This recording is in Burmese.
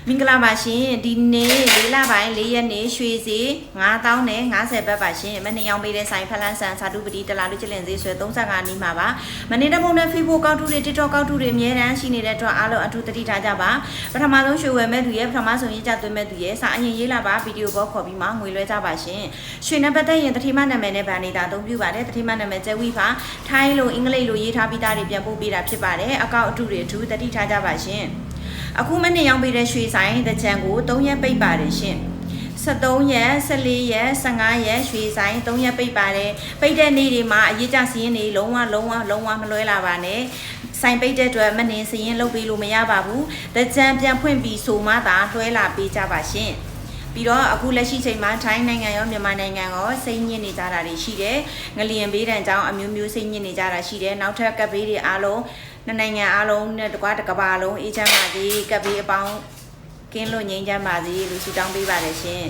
မင်္ဂလာပါရှင်ဒီနေ့၄လပိုင်း၄ရက်နေ့ရွှေစီ9000နဲ့50ဘတ်ပါရှင်မနေ့ရောင်းပေးတဲ့ဆိုင်ဖလန်းဆန်စာတုပတိတလာလူကျလင်သေးဆွဲ35နီးမှာပါမနေ့တပုံနဲ့ Facebook ကောက်ထုတွေ TikTok ကောက်ထုတွေအများတန်းရှိနေတဲ့အတွက်အားလုံးအထူးသတိထားကြပါပထမဆုံးရွှေဝယ်မဲ့သူရဲ့ပထမဆုံးရေးကြသွင်းမဲ့သူရဲ့စာအရင်ရေးလာပါဗီဒီယိုကောခေါ်ပြီးမှငွေလွှဲကြပါရှင်ရွှေနဲ့ပတ်သက်ရင်တတိမနာမည်နဲ့ဗန်နေတာအသုံးပြုပါတယ်တတိမနာမည်ကျဲဝီပါထိုင်းလိုအင်္ဂလိပ်လိုရေးထားပြီးသားတွေပြန်ပို့ပေးတာဖြစ်ပါတယ်အကောက်အထုတွေအထူးသတိထားကြပါရှင်အခုမနေ့ရောင်းပေးတဲ့ရွှေဆိုင်တကြံကို3ရက်ပိတ်ပါတယ်ရှင်73ရက်14ရက်15ရက်ရွှေဆိုင်3ရက်ပိတ်ပါတယ်ပိတ်တဲ့နေ့တွေမှာအရေးကြစီးရင်တွေလုံးဝမလွဲလာပါနဲ့ဆိုင်ပိတ်တဲ့အတွက်မနေစီးရင်လုပ်ပေးလို့မရပါဘူးတကြံပြန်ဖွင့်ပြီးဆိုမှသာလွှဲလာပေးကြပါရှင်ပြီးတော့အခုလက်ရှိချိန်မှာထိုင်းနိုင်ငံရောမြန်မာနိုင်ငံရောစိတ်ညစ်နေကြတာတွေရှိတယ်ငလျင်ဘေးဒဏ်ကြောင့်အမျိုးမျိုးစိတ်ညစ်နေကြတာရှိတယ်နောက်ထပ်ကပ်ဘေးတွေအားလုံးနိုင်ငံအားလုံးနဲ့တကွာတစ်ကမ္ဘာလုံးအေးချမ်းပါစေကပ်ဘေးအပေါင်းကင်းလို့ငြိမ်းချမ်းပါစေလို့ဆုတောင်းပေးပါတယ်ရှင်